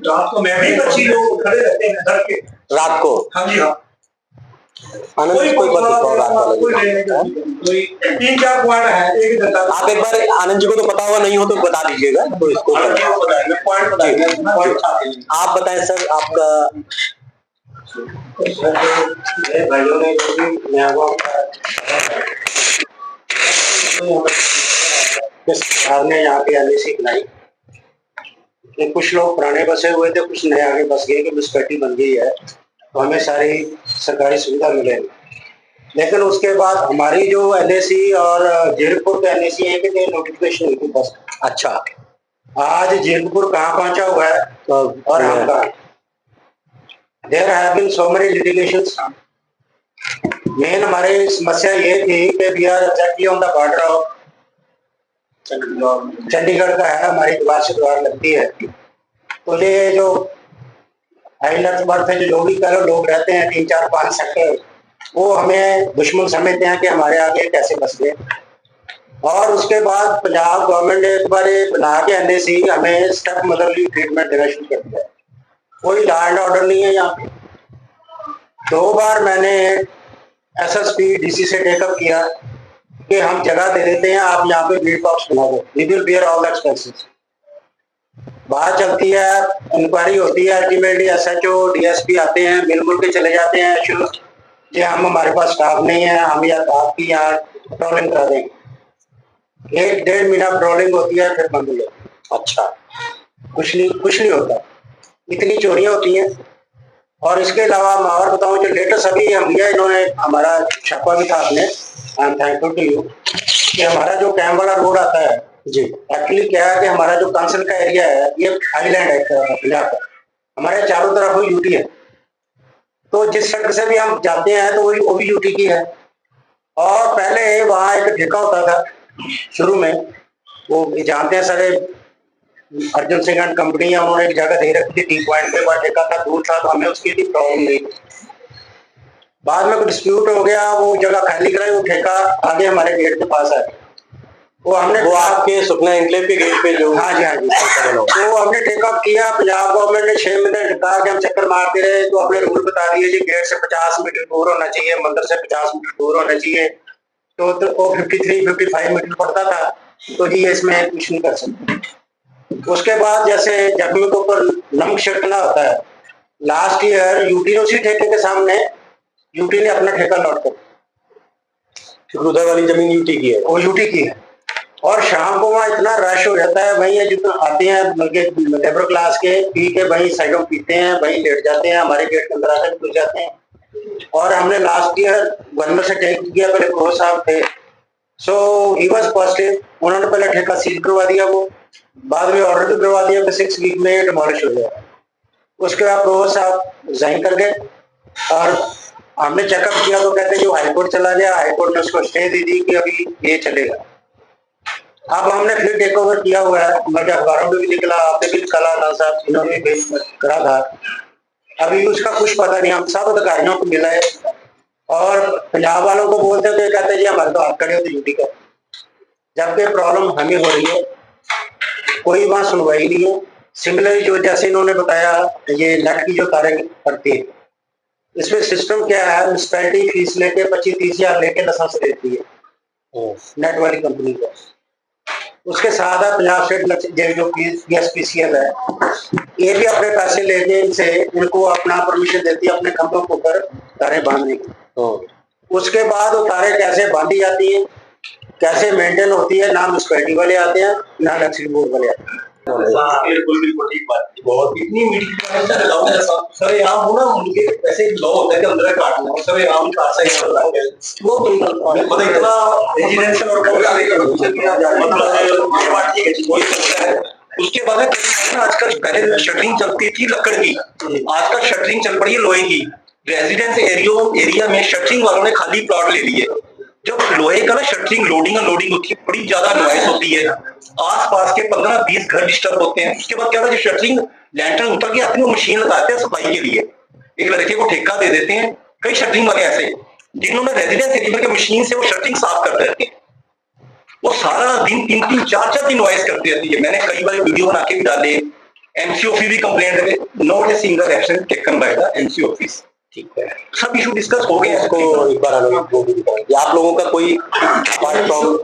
रात को मैं भी 25 लोग खड़े रहते हैं घर के रात को? हाँ जी हाँ, आनंद कोई बात नहीं, रात वाला कोई लेने का कोई 3-4 पॉइंट है। एक जनता आप एक बार, आनंद जी को तो पता हुआ नहीं हो तो बता दीजिएगा, तो इसको पॉइंट बताएंगे। आप बताएं सर, आपका। भाइयों ने जो भी नया गाँव सरकार ने यहाँ पे एलआईसी बनाई, कुछ लोग पुराने बसे हुए थे, कुछ नए आगे बस गए कि म्यूनिसिपैलिटी बन गई है तो हमें सारी सरकारी सुविधा मिलेगी। लेकिन उसके बाद हमारी जो एलआईसी और जीरकपुर का एलआईसी है कि नोटिफिकेशन हुई थी बस। अच्छा, आज जीरकपुर कहाँ पहुंचा हुआ है और हम कहाँ? There have been so many litigations. Main हमारी समस्या ये थी कि we are exactly on the border of Chandigarh का है, हमारी द्वार से द्वार लगती है, तो ये जो जो भी करो लोग रहते हैं 3-4-5 सेक्टर, वो हमें दुश्मन समझते हैं कि हमारे आगे कैसे बस गए। और उसके बाद पंजाब गवर्नमेंट ने एक बार बना के एलआईसी हमें स्टेप मदरली ट्रीटमेंट देना शुरू कर दिया। कोई लॉ एंड ऑर्डर नहीं है यहाँ पे। 2 बार मैंने एसएसपी डीसी से टेकअप किया कि हम जगह दे देते हैं, आप यहाँ पे बीट बॉक्स बना दो, we will bear all the expenses. बात चलती है, इंक्वायरी होती है, अल्टीमेटली एसएचओ डीएसपी आते हैं, मिल के चले जाते हैं कि हम हमारे पास स्टाफ नहीं है, हम या आपकी यहाँ पेट्रोलिंग करा देंगे। 1-1.5 महीना पेट्रोलिंग होती है, फिर बंद हो जाती है। अच्छा, कुछ नहीं होता, इतनी चोरियां होती हैं। और इसके अलावा मैं और बताऊं, जो लेटेस्ट अभी हम लिया, इन्होंने हमारा छापा भी था आपने, I am thankful to you, कि हमारा जो कैंप वाला रोड आता है जी, एक्चुअली क्या है कि हमारा जो कंसल का एरिया है ये हाईलैंड है पंजाब का, हमारे चारों तरफ यूटी है, तो जिस सड़क से भी हम जाते हैं तो वो भी यूटी की है। और पहले वहाँ एक ठेका होता था शुरू में, वो जानते हैं सारे अर्जुन सिंह एंड कंपनी है, उन्होंने एक जगह दे रखी थी टी पॉइंट पे, वहाँ ठेका था, दूर था, तो हमें उसकी भी प्रॉब्लम नहीं। बाद में कुछ डिस्प्यूट हो गया, वो जगह खाली कराई, वो ठेका आगे हमारे गेट के पास है, वो आपके सुखना एनक्लेव के गेट पे जो। हाँ जी तो हमने टेकअप किया। पंजाब गवर्नमेंट ने 6 महीने कहा कि हम चक्कर मारते रहे, तो अपने रूल बता दिए जी, गेट से 50 मीटर दूर होना चाहिए, मंदिर से 50 मीटर दूर होना चाहिए, तो 53-55 मीटर पड़ता था, तो जी इसमें कुछ नहीं कर सकते। उसके बाद जैसे जख्मी के ऊपर नमक छिड़कना होता है, लास्ट ईयर यूटी ने उसी ठेके के सामने यूटी ने अपना ठेका लौट कर, उधर वाली जमीन यूटी की है, वो यूटी की है। और शाम को वहाँ इतना रश हो जाता है भाई, ये जितना आते हैं लेबर क्लास के, पी के भाई साइडों पीते हैं, भाई लेट जाते हैं, हमारे गेट के अंदर आकर घुस जाते हैं। और हमने लास्ट ईयर गवर्नर से टेक किया, पहले प्रो साहब थे, सो ही वाज पॉजिटिव, उन्होंने पहले ठेका सील करवा दिया, वो बाद में ऑर्डर भी करवा दिया कि 6 वीक में डिमोलिश हो गया। उसके बाद प्रो साहब रिजाइन कर गए और हमने चेकअप किया तो कहते जो हाईकोर्ट चला गया, हाईकोर्ट ने उसको स्टे दे दी कि अभी ये चलेगा। अब हमने फिर टेक ओवर किया हुआ है, मतलब अखबारों में भी निकला, आपने भी कला था साहब, इन्होंने भी करा था। अभी उसका कुछ पता नहीं, हम सब अधिकारियों को मिला है और पंजाब वालों को बोलते तो कहते जी हमारे तो हाथ खड़े होते ड्यूटी का, जबकि प्रॉब्लम हमें हो रही है, कोई वहां सुनवाई नहीं है। सिमिलरली जो जैसे इन्होंने बताया ये नेट की जो तारें पड़ती है, इसमें सिस्टम क्या है, म्यूनसिपैलिटी फीस लेके 25-30 हजार लेके लाइसेंस देती है नेट वाली कंपनी को। उसके साथ है पंजाब स्टेट जो PSPCL है, ये भी अपने पैसे लेके इनसे इनको अपना परमिशन देती है अपने खंभों के ऊपर तारें बांधने की। उसके बाद वो तारें कैसे बांधी जाती है, कैसे मेंटेन होती है, ना म्यूनसिपैलिटी वाले आते हैं ना इलेक्ट्रिसिटी बोर्ड वाले आते हैं। बिल्कुल ठीक बात, बहुत इतनी मीटिंग सर यहाँ हो ना, उनके ऐसे लॉ होता है कि अंदर काटना सर, यहाँ हम काट सही वो मतलब इतना रेजिडेंशियल और उसके बाद आजकल पहले शटरिंग चलती थी लकड़ की, आजकल शटरिंग चल पड़ी है लोहे की। रेजिडेंस एरिया में शटरिंग वालों ने खाली प्लॉट ले लिए। जब लोहे का ना शटरिंग लोडिंग अनलोडिंग होती है, बड़ी ज्यादा नॉइस होती है, आसपास के 15-20 घर डिस्टर्ब होते हैं। उसके बाद क्या होता है, शटरिंग लैंटर्न उतर के आते हैं, वो मशीन लगाते हैं सफाई के लिए, एक लड़के को ठेका दे देते हैं। कई शटरिंग वाले ऐसे जिन्होंने रेजिडेंस एरिया के मशीन से वो शटरिंग साफ करते रहते हैं, वो सारा दिन 3-3, 4-4 दिन नॉइस करती रहती है। मैंने कई बार वीडियो बना के भी डाले, एमसी ऑफिस भी कंप्लेंट है, not a single action taken by the MC office. ठीक है, सब इशू डिस्कस हो गए। इसको एक बार वो भी बताएंगे आप लोगों का कोई अपार्ट फ्रॉम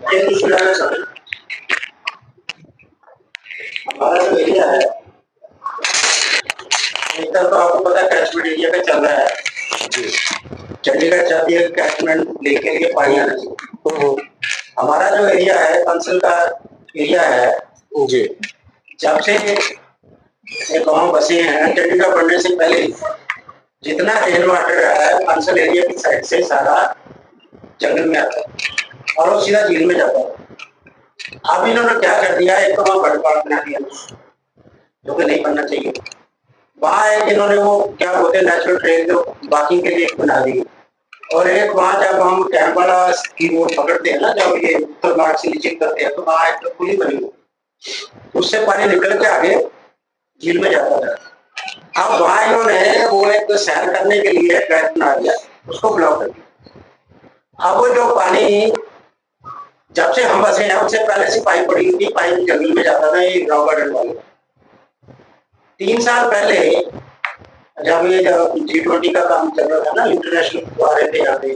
हमारा जो एरिया है, एक तो आपको पता है कैचमेंट एरिया पे चल रहा है, चंडीगढ़ चाहती है कैचमेंट लेके लिए पानी आना चाहिए। हमारा जो एरिया है कंसल का एरिया है जी, जब से ये गाँव बसे हैं, चंडीगढ़ बनने से पहले जितना रेन वाटर है कंसल एरिया की साइड से सारा जंगल में आता है और वो सीधा झील में जाता है। अब इन्होंने क्या कर दिया, एक तो वहाँ बड़पाड़ बना दिया जो कि नहीं बनना चाहिए। वहाँ एक इन्होंने वो क्या बोलते हैं नेचुरल ट्रेल जो वॉकिंग के लिए बना दी, और एक वहाँ जब हम कैंप वाला की वो पकड़ते हैं ना, जब ये उत्तर मार्ग से नीचे करते हैं तो वहाँ एक पुली बनी हुई, उससे पानी निकल के आगे झील में जाता था। अब वहाँ इन्होंने वो एक सैर करने के लिए ट्रैक बना दिया, उसको ब्लॉक कर दिया। अब वो जो पानी जब से हम बसे हैं उससे पहले से पाइप पड़ी हुई थी, पाइप जंगल में जाता था, ये रॉ गार्डन वाले। 3 साल पहले जब ये G20 का काम चल रहा था ना, इंटरनेशनल आ रहे थे, यहाँ पे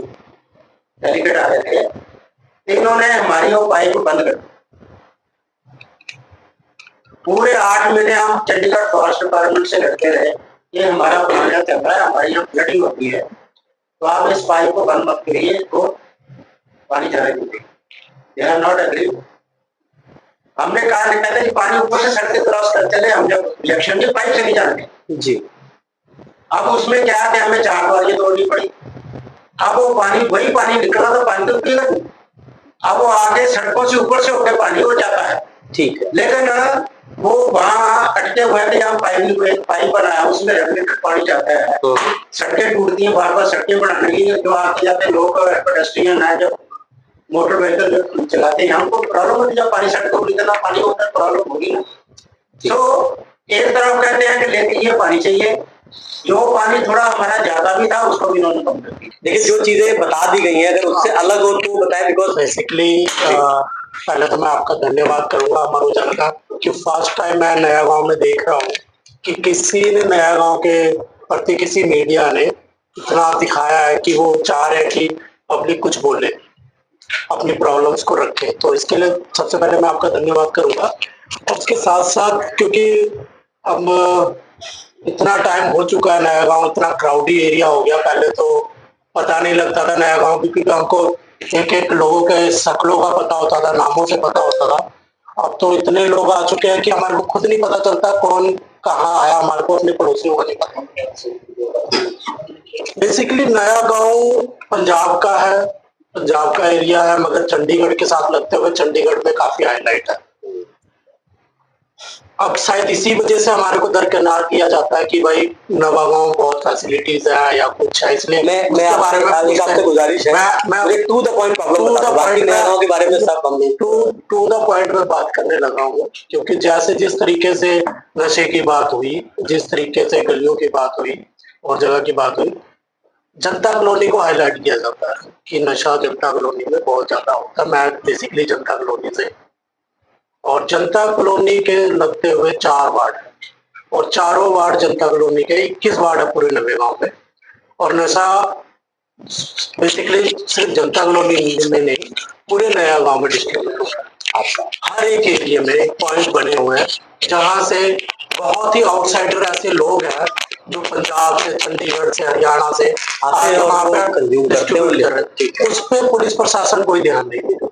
डेलीगेट आ रहे थे, तो इन्होंने हमारी वो पाइप बंद कर दी। पूरे 8 महीने हम चंडीगढ़ फॉरेस्ट डिपार्टमेंट से लड़ते रहे, ये हमारा प्लान चल रहा है, हमारी यहाँ फ्लडिंग होती है तो आप इस पाइप को बंद मत करिए, इसको पानी जाने दीजिए। They are not agree। हमने कहा नहीं, कहते जी पानी ऊपर से सड़क क्रॉस कर चले, हम जब इलेक्शन के पाइप से नहीं जानते जी। अब उसमें क्या है, हमें 4 बार ये तोड़नी पड़ी। अब वो पानी वही पानी निकला तो पानी तो पिएगा नहीं, अब वो आगे सड़कों से ऊपर से होकर पानी हो जाता है। ठीक है, लेकिन वो वहाँ अटके हुए थे, हम पाइप बनाया उसमें रेगुलेटेड पानी जाता है, सड़कें टूटती हैं, बार बार सड़कें बनाने की जो आते जाते लोग पेडेस्ट्रियन है, जो मोटर व्हीकल चलाते हैं, हमको प्रॉब्लम होती है, जब पानी सड़क को निकलना पानी होता है प्रॉब्लम होगी ना। तो एक तरफ कहते हैं कि लेकिन ये पानी चाहिए, जो पानी थोड़ा हमारा ज्यादा भी था उसको भी इन्होंने कम कर दिया। लेकिन जो चीजें बता दी गई हैं अगर उससे अलग हो तो बताएं, बिकॉज बेसिकली पहले तो मैं आपका धन्यवाद करूंगा अमर उजाला का, कि फर्स्ट टाइम मैं नया गांव में देख रहा हूँ कि किसी ने नया गांव के प्रति किसी मीडिया ने इतना दिखाया है कि वो चाह रहे हैं कि पब्लिक कुछ बोले, अपनी प्रॉब्लम्स को रखे। तो इसके लिए सबसे पहले मैं आपका धन्यवाद करूंगा। और उसके साथ साथ क्योंकि अब इतना टाइम हो चुका है, नया गांव इतना क्राउडी एरिया हो गया, पहले तो पता नहीं लगता था नया गांव, क्योंकि हमको एक एक लोगों के शक्लों का पता होता था, नामों से पता होता था। अब तो इतने लोग आ चुके हैं कि हमारे को खुद नहीं पता चलता कौन कहाँ आया, हमारे को अपने पड़ोसियों का नहीं पता। बेसिकली नया गांव पंजाब का है, पंजाब का एरिया है, मगर चंडीगढ़ के साथ लगते हुए चंडीगढ़ में काफी हाईलाइट है। अब शायद इसी वजह से हमारे को दरकिनार किया जाता है कि भाई नवागांव में बहुत फैसिलिटीज है या कुछ है, इसलिए मैं उसके बारे में एक आपसे गुजारिश है, मैं टू द पॉइंट प्रॉब्लम बता दो, बाकी नयागांव के बारे में सब हम नहीं। टू द पॉइंट में बात करने लगा हूँ, क्योंकि जैसे जिस तरीके से नशे की बात हुई, जिस तरीके से गलियों की बात हुई और जगह की बात हुई, जनता कॉलोनी को हाईलाइट किया जाता है कि नशा जनता कॉलोनी में बहुत ज्यादा होता है। मैं बेसिकली जनता कॉलोनी से, और जनता कॉलोनी के लगते हुए 4 वार्ड है और चारों वार्ड जनता कॉलोनी के 21 वार्ड है पूरे नवेगांव में। और नशा बेसिकली सिर्फ जनता कॉलोनी में नहीं, पूरे नया गांव में डिस्ट्रीब्यूट होता है। हर एक एरिया में एक पॉइंट बने हुए हैं जहां से बहुत ही आउटसाइडर ऐसे लोग हैं जो पंजाब से, चंडीगढ़ से, हरियाणा से आते हैं, वहां पे डिस्ट्रीब्यूट कर रहे हैं। उस पर पुलिस प्रशासन कोई ध्यान नहीं देता।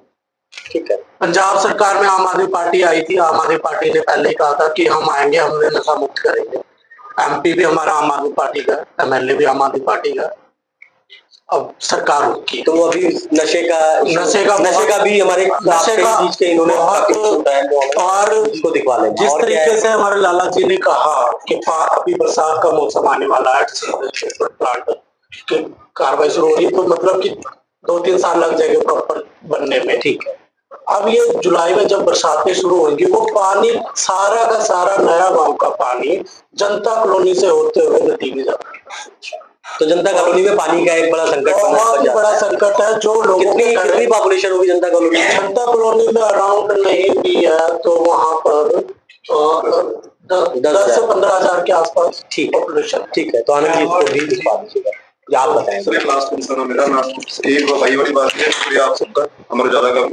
ठीक है, पंजाब सरकार में आम आदमी पार्टी आई थी, आम आदमी पार्टी ने पहले ही कहा था कि हम आएंगे, हमने नशा मुक्त करेंगे। MP भी हमारा आम आदमी पार्टी का, MLA भी आम आदमी पार्टी का। अब सरकार उनकी, तो अभी नशे का भी हमारे बीच के इन्होंने और इसको दिखवा लेंगे। जिस तरीके से हमारे लाला जी ने कहा कि अभी बरसात का मौसम आने वाला है, प्लांट की कार्रवाई शुरू हो रही है, तो मतलब कि 2-3 साल लग जाएंगे प्रॉपर बनने में। ठीक है, अब ये जुलाई में जब बरसातें शुरू होंगी, वो पानी सारा का सारा नया गांव का पानी जनता कॉलोनी से होते हुए नदी में जाता है। तो जनता कॉलोनी में पानी का एक बड़ा संकट, बहुत ही बड़ा संकट है। जो लोगों की कितनी पॉपुलेशन होगी जनता कॉलोनी में? जनता कॉलोनी में अराउंड नहीं भी है तो वहाँ पर 10 से 15 हजार के आसपास ठीक पॉपुलेशन। ठीक है, तो आनंद जी इसको भी दिखवा दीजिएगा, आप बताएं। लास्ट कंसर्न मेरा ना एक भाई वाली बात है, शुक्रिया आप सबका, हमारे ज्यादा का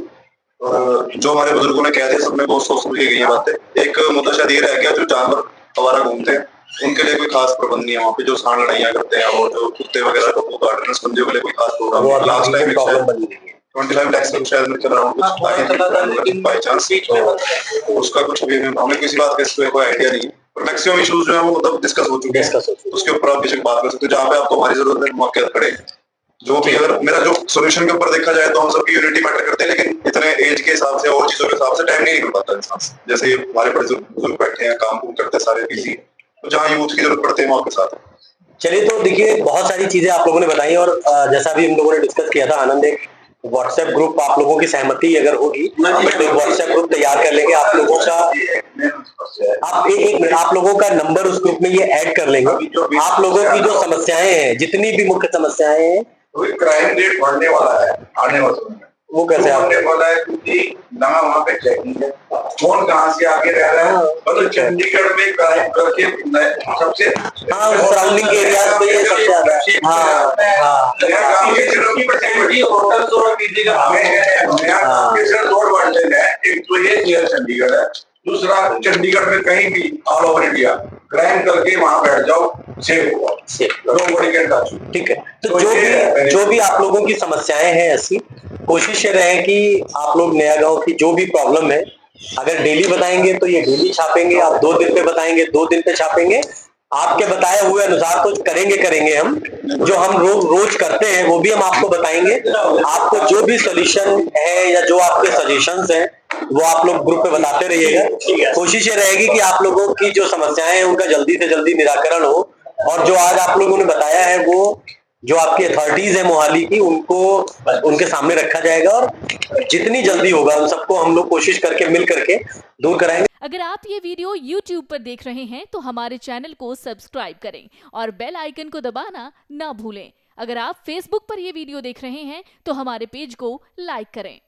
और जो हमारे बुजुर्गों ने कह दिया सबने बहुत सोच समझ के गई बातें। एक मुद्दा शायद ये रह गया, जो जानवर आवारा घूमते हैं उनके लिए कोई खास प्रबंध नहीं है वहाँ पे, जो सांड लड़ाइयाँ करते हैं और जो कुत्ते वगैरह को गार्डनर्स बंदियों के लिए कोई खास प्रोग्राम नहीं। लास्ट टाइम 25 लाख से शायद मैं चल रहा हूँ बाई चांस, उसका कुछ भी हमें किसी बात का कोई आइडिया नहीं है। मैक्सिमम इश्यूज जो है वो मतलब डिस्कस हो चुके हैं, उसके ऊपर आप बेशक बात कर सकते हो। जहाँ पे आपको हमारी जरूरत है मौके खड़े, जो भी अगर मेरा जो सोल्यूशन के ऊपर देखा जाए तो हम सबकी यूनिटी मैटर करते हैं, लेकिन इतने एज के हिसाब से और चीजों के हिसाब से टाइम नहीं निकल पाता इंसान से। जैसे हमारे बड़े बुजुर्ग बैठे हैं, काम करते हैं सारे बिजी, तो जहाँ यूथ की जरूरत पड़ती है मौके साथ। चलिए, तो देखिए बहुत सारी चीजें आप लोगों ने बताई, और जैसा भी हम लोगों ने डिस्कस किया था, आनंद, एक व्हाट्सएप ग्रुप आप लोगों की सहमति अगर होगी तो एक व्हाट्सएप ग्रुप तैयार कर लेंगे आप लोगों का। आप एक मिनट, आप लोगों का नंबर उस ग्रुप में ये ऐड कर लेंगे। आप लोगों की जो समस्याएं हैं, जितनी भी मुख्य समस्याएं हैं, क्राइम रेट बढ़ने वाला है आने वाले समय में, वो कैसे बढ़ने वाला है क्योंकि ना वहाँ पे चेकिंग है, कौन कहाँ से आगे रह रहा है। मतलब चंडीगढ़ में क्राइम करके सबसे सराउंडिंग एरिया में ये सबसे ज्यादा रोड बढ़ने है। एक तो ये चंडीगढ़ है, दूसरा चंडीगढ़ में कहीं भी ऑल ओवर इंडिया क्राइम करके वहां बैठ जाओ, सेफ हुआ। ठीक है, तो जो भी आप लोगों की समस्याएं हैं, ऐसी कोशिश ये रहे कि आप लोग नया गांव की जो भी प्रॉब्लम है, अगर डेली बताएंगे तो ये डेली छापेंगे, आप 2 दिन पे बताएंगे 2 दिन पे छापेंगे। आपके बताए हुए अनुसार तो करेंगे हम, जो हम रोज करते हैं वो भी हम आपको बताएंगे। आपको जो भी सोल्यूशन है या जो आपके सजेशंस हैं वो आप लोग ग्रुप पे बताते रहिएगा। कोशिश ये रहेगी कि आप लोगों की जो समस्याएं हैं उनका जल्दी से जल्दी निराकरण हो, और जो आज आप लोगों ने बताया है वो जो आपकी अथॉरिटीज है मोहाली की, उनको उनके सामने रखा जाएगा, और जितनी जल्दी होगा उन सबको हम लोग कोशिश करके मिल करके दूर कराएंगे। अगर आप ये वीडियो YouTube पर देख रहे हैं तो हमारे चैनल को सब्सक्राइब करें और बेल आइकन को दबाना ना भूलें। अगर आप Facebook पर ये वीडियो देख रहे हैं तो हमारे पेज को लाइक करें।